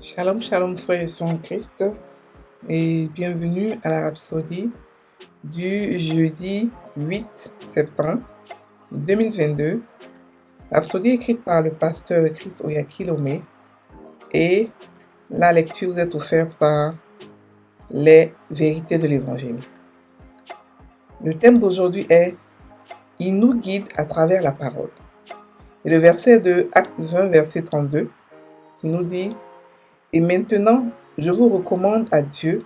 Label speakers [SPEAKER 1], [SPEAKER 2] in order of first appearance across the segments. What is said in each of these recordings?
[SPEAKER 1] Shalom, shalom, frères et sœurs en Christ, et bienvenue à la Rhapsodie du jeudi 8 septembre 2022. Rhapsodie écrite par le pasteur Chris Oyakilome, et la lecture vous est offerte par les vérités de l'Évangile. Le thème d'aujourd'hui est « Il nous guide à travers la parole ». Et le verset de Acte 20, verset 32, qui nous dit « Et maintenant, je vous recommande à Dieu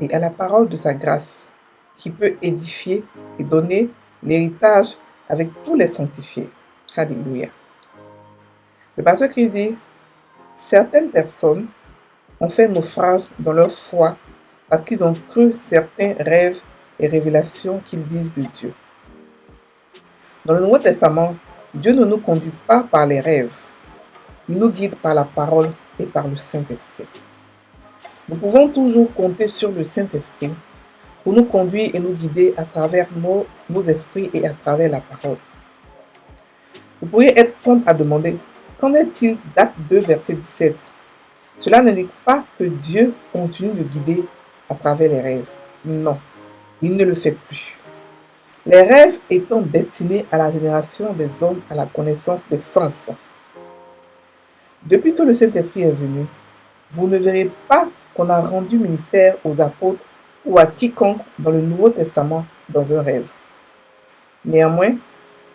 [SPEAKER 1] et à la parole de sa grâce, qui peut édifier et donner l'héritage avec tous les sanctifiés. » Alléluia. Le pasteur Christ dit « Certaines personnes ont fait naufrage dans leur foi parce qu'ils ont cru certains rêves et révélations qu'ils disent de Dieu. » Dans le Nouveau Testament, Dieu ne nous conduit pas par les rêves. Il nous guide par la parole et par le Saint-Esprit. Nous pouvons toujours compter sur le Saint-Esprit pour nous conduire et nous guider à travers nos esprits et à travers la parole. Vous pourriez être prompt à demander, qu'en est-il d'Acte 2, verset 17 ? Cela n'indique pas que Dieu continue de guider à travers les rêves. Non, il ne le fait plus. Les rêves étant destinés à la génération des hommes à la connaissance des sens. Depuis que le Saint-Esprit est venu, vous ne verrez pas qu'on a rendu ministère aux apôtres ou à quiconque dans le Nouveau Testament dans un rêve. Néanmoins,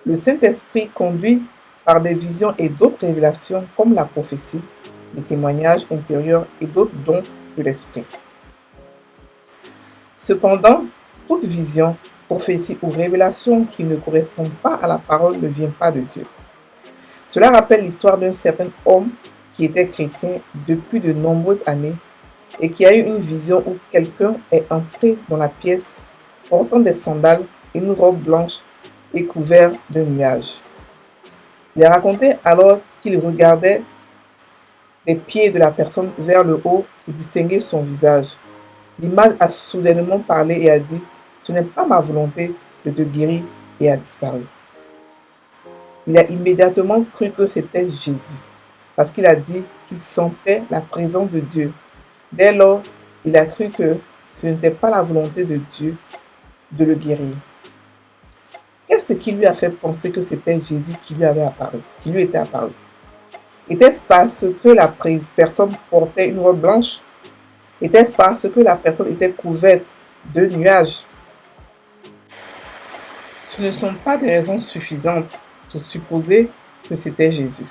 [SPEAKER 1] le Saint-Esprit conduit par des visions et d'autres révélations comme la prophétie, les témoignages intérieurs et d'autres dons de l'Esprit. Cependant, toute vision, prophétie ou révélation qui ne correspond pas à la parole ne vient pas de Dieu. Cela rappelle l'histoire d'un certain homme qui était chrétien depuis de nombreuses années et qui a eu une vision où quelqu'un est entré dans la pièce portant des sandales et une robe blanche et couvert d'un nuage. Il a raconté alors qu'il regardait les pieds de la personne vers le haut pour distinguer son visage. L'image a soudainement parlé et a dit « Ce n'est pas ma volonté de te guérir » et a disparu. Il a immédiatement cru que c'était Jésus, parce qu'il a dit qu'il sentait la présence de Dieu. Dès lors, il a cru que ce n'était pas la volonté de Dieu de le guérir. Qu'est-ce qui lui a fait penser que c'était Jésus qui lui était apparu? Était-ce parce que la personne portait une robe blanche? Était-ce parce que la personne était couverte de nuages? Ce ne sont pas des raisons suffisantes pour supposer que c'était Jésus.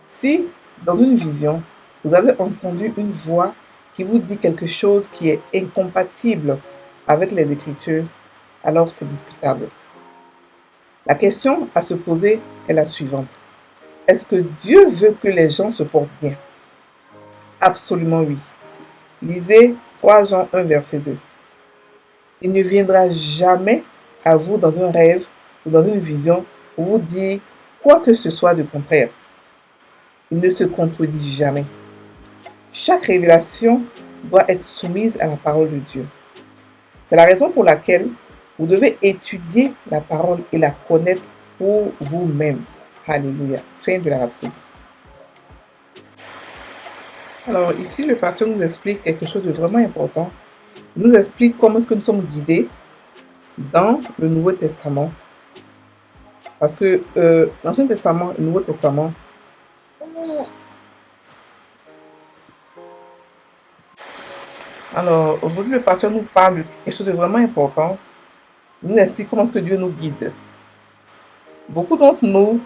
[SPEAKER 1] Si, dans une vision, vous avez entendu une voix qui vous dit quelque chose qui est incompatible avec les Écritures, alors c'est discutable. La question à se poser est la suivante. Est-ce que Dieu veut que les gens se portent bien? Absolument oui. Lisez 3 Jean 1, verset 2. Il ne viendra jamais à vous dans un rêve ou dans une vision pour vous dire quoi que ce soit de contraire. Il ne se contredit jamais. Chaque révélation doit être soumise à la parole de Dieu. C'est la raison pour laquelle vous devez étudier la parole et la connaître pour vous-même. Alléluia. Fin de la Rhapsodie. Alors ici, le pasteur nous explique quelque chose de vraiment important. Il nous explique comment est-ce que nous sommes guidés dans le Nouveau Testament. Parce que l'Ancien Testament et le Nouveau Testament Alors, aujourd'hui, le pasteur nous parle de quelque chose de vraiment important. Il nous explique comment est-ce que Dieu nous guide. Beaucoup d'entre nous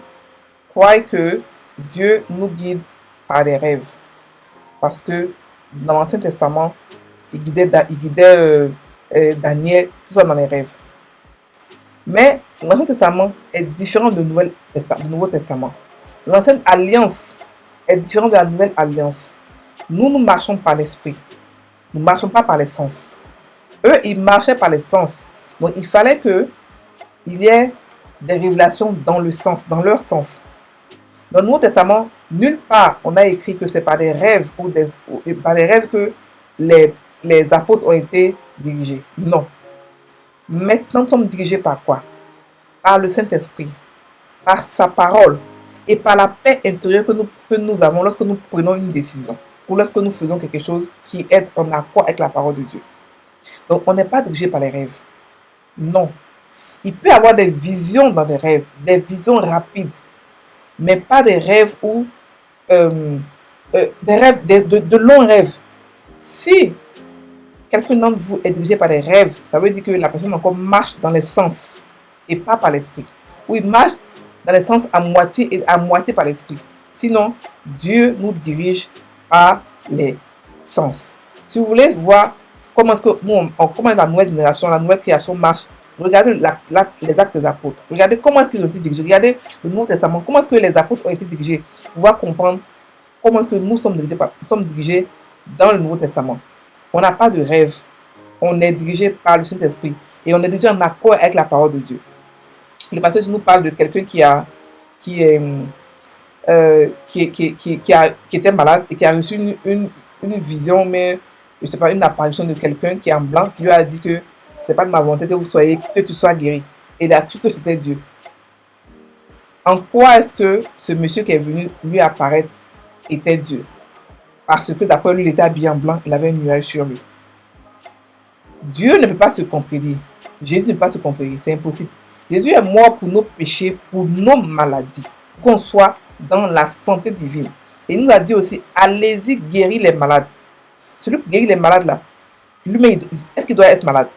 [SPEAKER 1] croient que Dieu nous guide par des rêves. Parce que dans l'Ancien Testament, il guidait Daniel, tout ça dans les rêves. Mais l'Ancien Testament est différent du Nouveau Testament. L'ancienne alliance est différente de la nouvelle alliance. Nous marchons par l'esprit. Nous ne marchons pas par les sens. Eux, ils marchaient par les sens. Donc, il fallait qu'il y ait des révélations dans leur sens. Dans le Nouveau Testament, nulle part on a écrit que c'est par des rêves par des rêves que les apôtres ont été dirigés. Non. Maintenant, nous sommes dirigés par quoi? Par le Saint-Esprit, par sa parole et par la paix intérieure que nous avons lorsque nous prenons une décision. ou lorsque nous faisons quelque chose qui est en accord avec la parole de Dieu. Donc, on n'est pas dirigé par les rêves. Non. Il peut y avoir des visions dans les rêves, des visions rapides, mais pas des rêves où des rêves, de longs rêves. Si quelqu'un d'entre vous est dirigé par les rêves, ça veut dire que la personne encore marche dans les sens et pas par l'esprit. Ou il marche dans les sens à moitié et à moitié par l'esprit. Sinon, Dieu nous dirige par les sens. Si vous voulez voir comment est-ce que comment la nouvelle génération, la nouvelle création marche, regardez les actes des apôtres. Regardez comment est-ce qu'ils ont été dirigés. Regardez le Nouveau Testament. Comment est-ce que les apôtres ont été dirigés. Pour pouvoir comprendre comment est-ce que nous sommes dirigés dans le Nouveau Testament. On n'a pas de rêve. On est dirigé par le Saint-Esprit. Et on est dirigé en accord avec la parole de Dieu. Le passage nous parle de quelqu'un qui était malade et qui a reçu une vision, mais je sais pas, une apparition de quelqu'un qui est en blanc, qui lui a dit que c'est pas de ma volonté que tu sois guéri. Et il a cru que c'était Dieu. En quoi est-ce que ce monsieur qui est venu lui apparaître était Dieu? Parce que d'après lui, il était habillé en blanc, il avait une nuage sur lui. Dieu ne peut pas se contredire. Jésus ne peut pas se contredire, c'est impossible. Jésus est mort pour nos péchés, pour nos maladies, pour qu'on soit dans la santé divine. Et il nous a dit aussi, allez-y guérir les malades. Celui qui guérit les malades là, lui-même, est-ce qu'il doit être malade?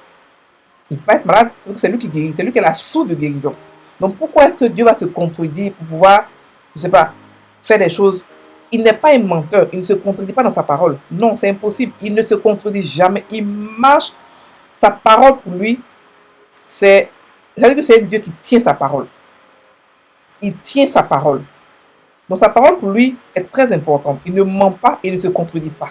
[SPEAKER 1] Il ne peut pas être malade parce que c'est lui qui guérit, c'est lui qui est la source de guérison. Donc pourquoi est-ce que Dieu va se contredire pour pouvoir, je ne sais pas, faire des choses? Il n'est pas un menteur, il ne se contredit pas dans sa parole. Non, c'est impossible, il ne se contredit jamais, il marche. Sa parole pour lui, c'est... Ça veut dire que c'est un Dieu qui tient sa parole. Il tient sa parole. Donc sa parole pour lui est très importante. Il ne ment pas et ne se contredit pas.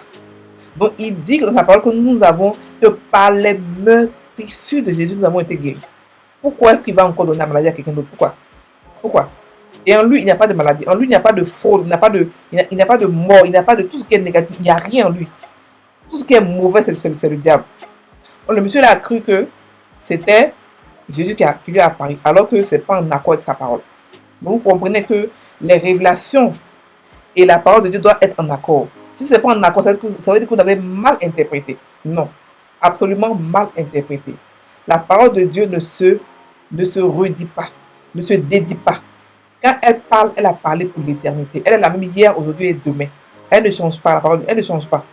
[SPEAKER 1] Donc il dit dans sa parole que nous avons, que par les meurtrissures de Jésus, nous avons été guéris. Pourquoi est-ce qu'il va encore donner la maladie à quelqu'un d'autre? Pourquoi? Et en lui, il n'y a pas de maladie. En lui, il n'y a pas de fraude. Il n'y a pas de mort. Il n'y a pas de tout ce qui est négatif. Il n'y a rien en lui. Tout ce qui est mauvais, c'est le diable. Donc le monsieur a cru que c'était Jésus qui lui a apparu, alors que ce n'est pas en accord avec sa parole. Donc vous comprenez que les révélations et la parole de Dieu doivent être en accord. Si ce n'est pas en accord, ça veut dire que vous avez mal interprété. Non, absolument mal interprété. La parole de Dieu ne se redit pas, ne se dédie pas. Quand elle parle, elle a parlé pour l'éternité. Elle est la même hier, aujourd'hui et demain. Elle ne change pas, la parole, elle ne change pas.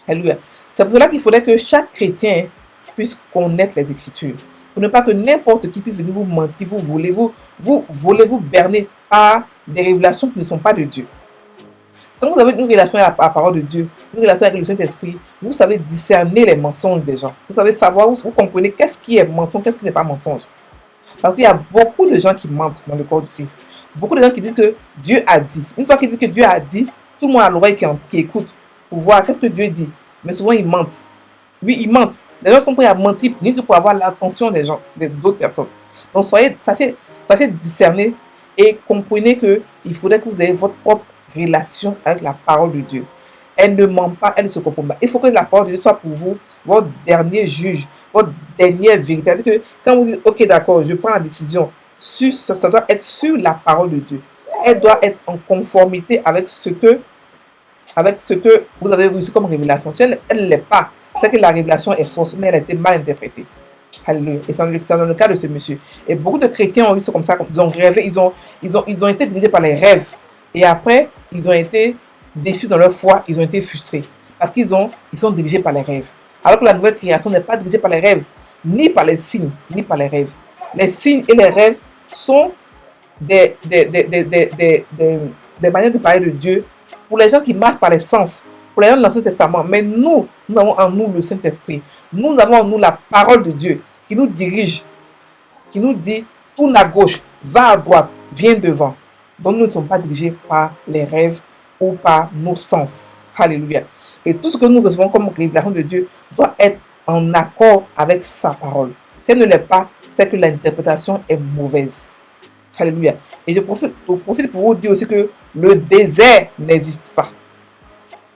[SPEAKER 1] Alléluia. C'est pour cela qu'il faudrait que chaque chrétien puisse connaître les Écritures. Pour ne pas que n'importe qui puisse venir vous mentir, vous berner par des révélations qui ne sont pas de Dieu. Quand vous avez une relation avec la parole de Dieu, une relation avec le Saint-Esprit, vous savez discerner les mensonges des gens. Vous savez savoir, vous comprenez qu'est-ce qui est mensonge, qu'est-ce qui n'est pas mensonge. Parce qu'il y a beaucoup de gens qui mentent dans le corps de Christ. Beaucoup de gens qui disent que Dieu a dit. Une fois qu'ils disent que Dieu a dit, tout le monde a l'oreille qui écoute pour voir qu'est-ce que Dieu dit. Mais souvent, ils mentent. Oui, ils mentent. Les gens sont prêts à mentir rien que pour avoir l'attention des gens, d'autres personnes. Donc, sachez discerner et comprenez qu'il faudrait que vous ayez votre propre relation avec la parole de Dieu. Elle ne ment pas, elle ne se comprend pas. Il faut que la parole de Dieu soit pour vous votre dernier juge, votre dernière vérité. C'est-à-dire que quand vous dites, ok, d'accord, je prends la décision, ça doit être sur la parole de Dieu. Elle doit être en conformité avec ce que vous avez reçu comme révélation. Si elle ne l'est pas, c'est que la révélation est fausse, mais elle a été mal interprétée. Alléluia. Et c'est dans le cas de ce monsieur. Et beaucoup de chrétiens ont eu ça comme ça, ils ont rêvé, ils ont été dirigés par les rêves. Et après, ils ont été déçus dans leur foi, ils ont été frustrés. Parce ils sont dirigés par les rêves. Alors que la nouvelle création n'est pas dirigée par les rêves, ni par les signes, ni par les rêves. Les signes et les rêves sont des manières de parler de Dieu pour les gens qui marchent par les sens, pour les gens de l'Ancien Testament. Mais nous avons en nous le Saint-Esprit. Nous avons en nous la parole de Dieu qui nous dirige, qui nous dit, tourne à gauche, va à droite, viens devant. Donc nous ne sommes pas dirigés par les rêves ou par nos sens. Alléluia. Et tout ce que nous recevons comme révélation de Dieu doit être en accord avec sa parole. Si elle ne l'est pas, c'est que l'interprétation est mauvaise. Alléluia. Et je profite pour vous dire aussi que le désert n'existe pas.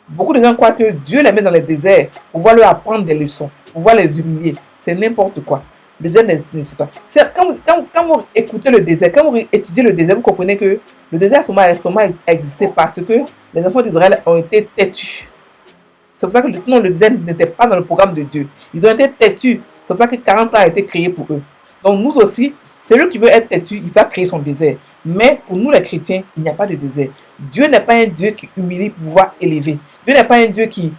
[SPEAKER 1] Beaucoup de gens croient que Dieu les met dans les déserts pour pouvoir leur apprendre des leçons, pour pouvoir les humilier. C'est n'importe quoi. Le désert n'existe pas. Quand vous écoutez le désert, quand vous étudiez le désert, vous comprenez que le désert a existé parce que les enfants d'Israël ont été têtus. C'est pour ça que le désert n'était pas dans le programme de Dieu. Ils ont été têtus. C'est pour ça que 40 ans a été créé pour eux. Donc nous aussi, celui qui veut être têtu, il va créer son désert. Mais pour nous les chrétiens, il n'y a pas de désert. Dieu n'est pas un Dieu qui humilie pour pouvoir élever. Dieu n'est pas un Dieu qui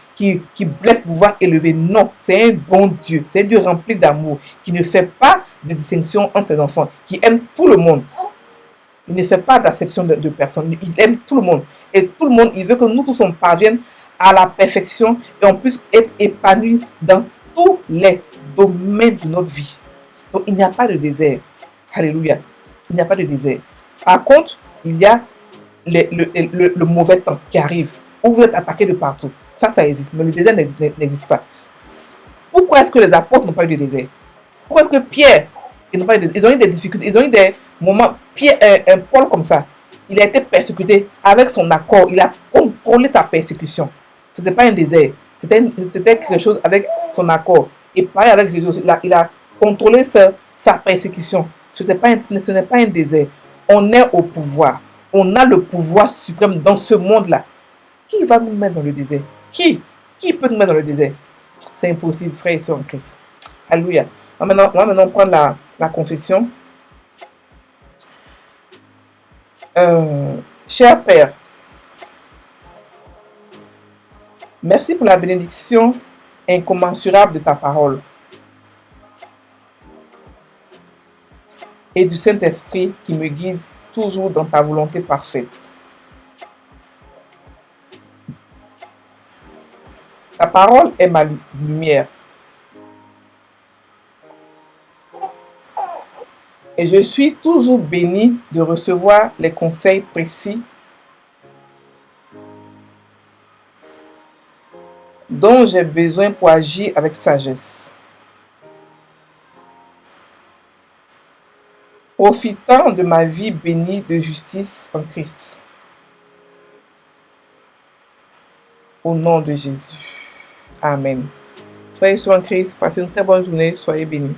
[SPEAKER 1] blesse pour pouvoir élever. Non, c'est un bon Dieu. C'est un Dieu rempli d'amour, qui ne fait pas de distinction entre ses enfants, qui aime tout le monde. Il ne fait pas d'acception de personne. Il aime tout le monde. Et tout le monde, il veut que nous tous on parvienne à la perfection et on puisse être épanoui dans tous les domaines de notre vie. Donc il n'y a pas de désert. Alléluia. Il n'y a pas de désert. Par contre, il y a le mauvais temps qui arrive, où vous êtes attaqué de partout. Ça existe, mais le désert n'existe pas. Pourquoi est-ce que les apôtres n'ont pas eu de désert? Pourquoi est-ce que Pierre, ils ont eu des difficultés, ils ont eu des moments. Un Paul comme ça, il a été persécuté avec son accord, il a contrôlé sa persécution. Ce n'était pas un désert, c'était quelque chose avec son accord. Et pareil avec Jésus, il a contrôlé sa persécution. Ce n'est pas un désert. On est au pouvoir. On a le pouvoir suprême dans ce monde-là. Qui va nous mettre dans le désert? Qui peut nous mettre dans le désert? C'est impossible, frères et sœurs en Christ. Alléluia. On va maintenant prendre la confession. Cher Père, merci pour la bénédiction incommensurable de ta parole et du Saint-Esprit qui me guide toujours dans ta volonté parfaite. Ta parole est ma lumière et je suis toujours béni de recevoir les conseils précis dont j'ai besoin pour agir avec sagesse. Profitant de ma vie bénie de justice en Christ. Au nom de Jésus. Amen. Frères et sœurs en Christ, passez une très bonne journée. Soyez bénis.